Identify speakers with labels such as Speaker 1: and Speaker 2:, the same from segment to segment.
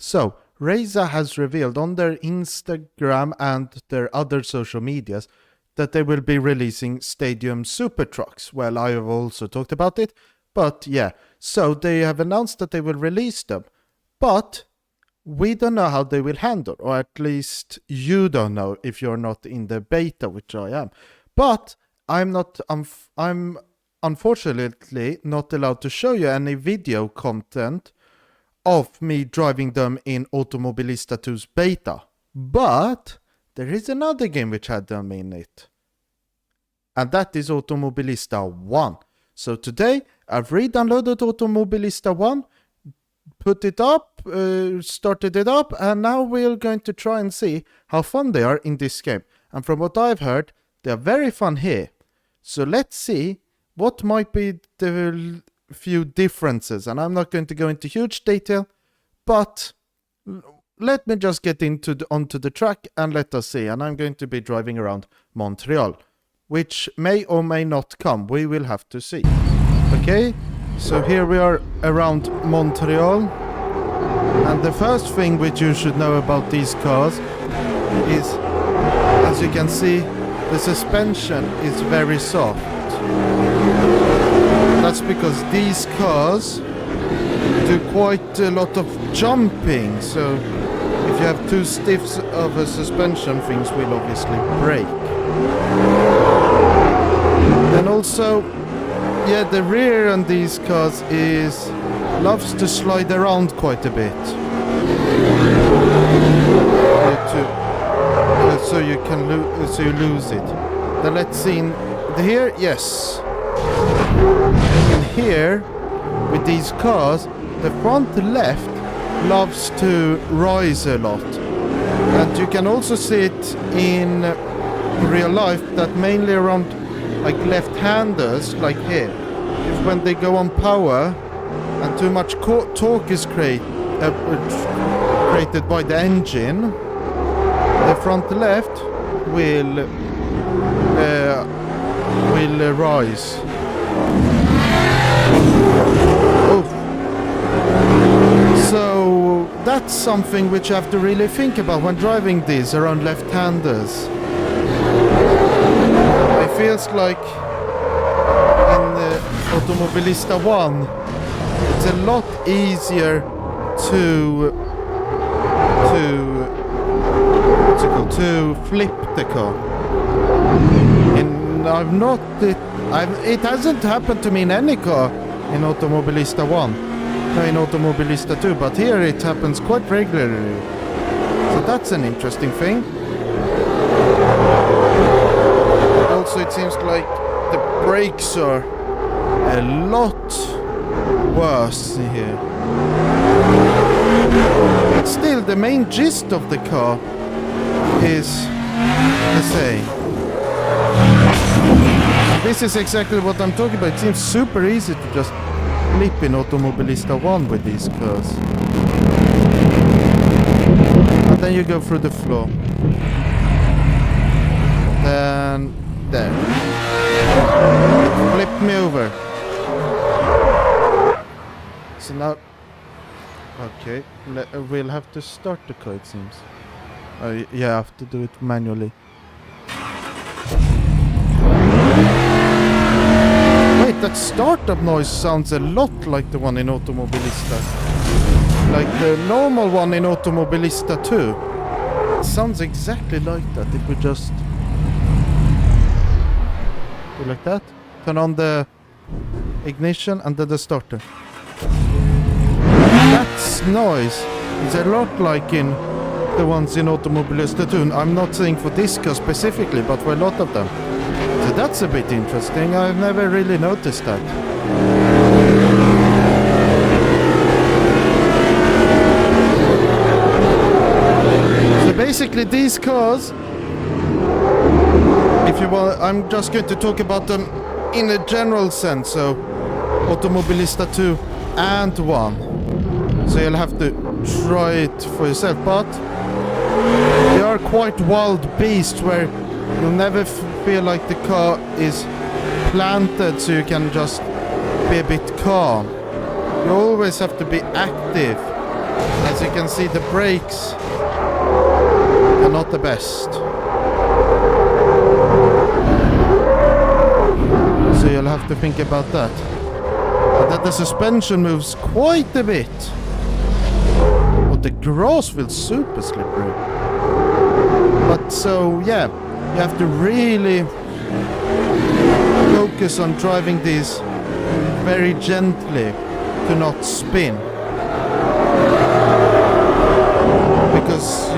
Speaker 1: So, Reza has revealed on their Instagram and their other social medias that they will be releasing Stadium Super Trucks. Well, I have also talked about it, but yeah. So they have announced that they will release them, but we don't know how they will handle, or at least you don't know if you're not in the beta, which I am. But I'm unfortunately not allowed to show you any video content of me driving them in Automobilista 2's beta. But there is another game which had them in it, and that is Automobilista 1. So today I've re-downloaded Automobilista 1, put it up, started it up, and now we're going to try and see how fun they are in this game. And from what I've heard, they are very fun here. So let's see what might be the few differences. And I'm not going to go into huge detail, but let me just get onto the track and let us see. And I'm going to be driving around Montreal, which may or may not come. We will have to see. Okay, so here we are around Montreal. And the first thing which you should know about these cars is, as you can see, the suspension is very soft. That's because these cars do quite a lot of jumping, so if you have too stiff of a suspension, things will obviously break. And also, yeah, the rear on these cars loves to slide around quite a bit. So you lose it. Then let's see in here, yes. In here, with these cars, the front left loves to rise a lot. And you can also see it in real life that mainly around like left-handers, like here, if when they go on power and too much torque is created by the engine, the front left will rise. Oh. So that's something which you have to really think about when driving these around left-handers. It feels like in Automobilista 1 it's a lot easier to flip the car. And it hasn't happened to me in any car in Automobilista 1, no, in Automobilista 2, but here it happens quite regularly. So that's an interesting thing. Also, it seems like the brakes are a lot worse here. But still, the main gist of the car is the same. This is exactly what I'm talking about. It seems super easy to just flip in Automobilista 1 with these cars. And then you go through the floor. Then there. Flip me over. So now... Okay, we'll have to start the car, it seems. Yeah, I have to do it manually. Wait, that startup noise sounds a lot like the one in Automobilista. Like the normal one in Automobilista 2. It sounds exactly like that. If we just do like that, turn on the ignition and then the starter. That noise is a lot like in the ones in Automobilista 2. I'm not saying for this car specifically, but for a lot of them. So that's a bit interesting. I've never really noticed that. So basically these cars, if you want, I'm just going to talk about them in a general sense. So Automobilista 2 and 1. So you'll have to try it for yourself, but they are quite wild beasts where you'll never feel like the car is planted so you can just be a bit calm. You always have to be active as As you can see, the brakes are not the best. So you'll have to think about that. And that the suspension moves quite a bit. But the grass feels super slippery. But so, yeah, you have to really focus on driving these very gently to not spin. Because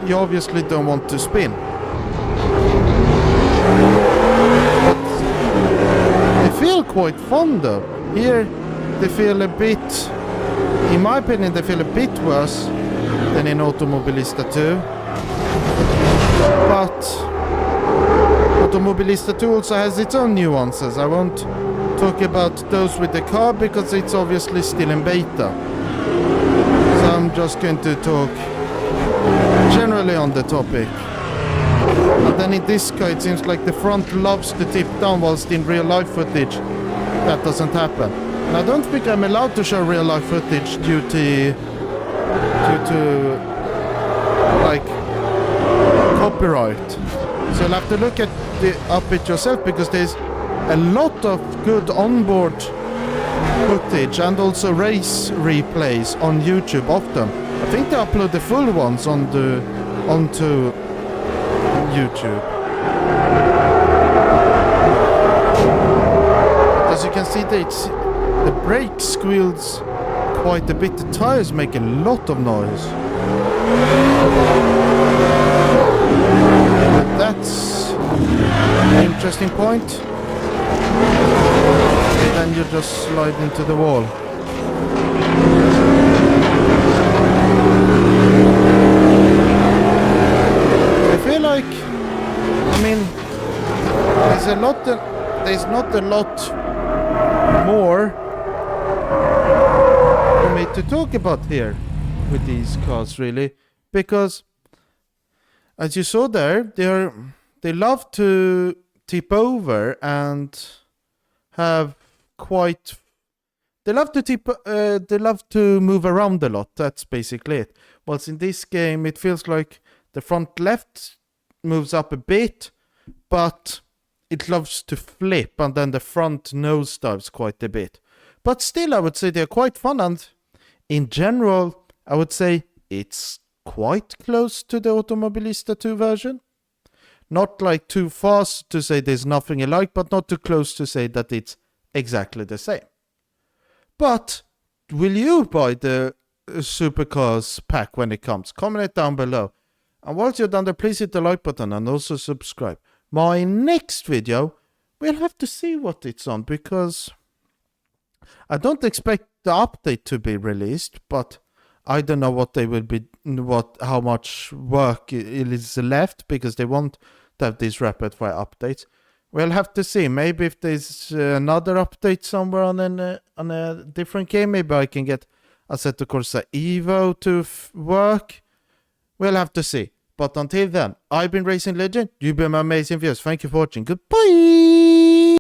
Speaker 1: you obviously don't want to spin. But they feel quite fun though. Here they feel a bit, in my opinion, they feel a bit worse than in Automobilista 2. But Automobilista 2 also has its own nuances. I won't talk about those with the car because it's obviously still in beta. So I'm just going to talk generally on the topic. And then in this car it seems like the front loves to tip down, whilst in real life footage that doesn't happen. And I don't think I'm allowed to show real life footage due to like copyright. So you'll have to look at up it yourself, because there's a lot of good onboard footage and also race replays on YouTube of them. I think they upload the full ones onto YouTube. As you can see, the brake squeals quite a bit. The tires make a lot of noise. But that's an interesting point. And then you just slide into the wall. I feel like, I mean, there's not a lot more for me to talk about here with these cars, really, because as you saw there, they love to tip over and have quite. They love to move around a lot. That's basically it. Whilst in this game, it feels like the front left moves up a bit, but it loves to flip, and then the front nosedives quite a bit. But still, I would say they're quite fun, and in general, I would say it's quite close to the Automobilista 2 version. Not like too fast to say there's nothing alike, but not too close to say that it's exactly the same. But will you buy the Supercars pack when it comes? Comment it down below. And once you're done there, please hit the like button and also subscribe. My next video, we'll have to see what it's on, because I don't expect the update to be released, but I don't know what they will be, how much work is left, because they won't have these rapid fire updates. We'll have to see. Maybe if there's another update somewhere on a different game, maybe I can get Assetto Corsa Evo to work. We'll have to see. But until then, I've been Racing Legend. You've been my amazing viewers. Thank you for watching. Goodbye.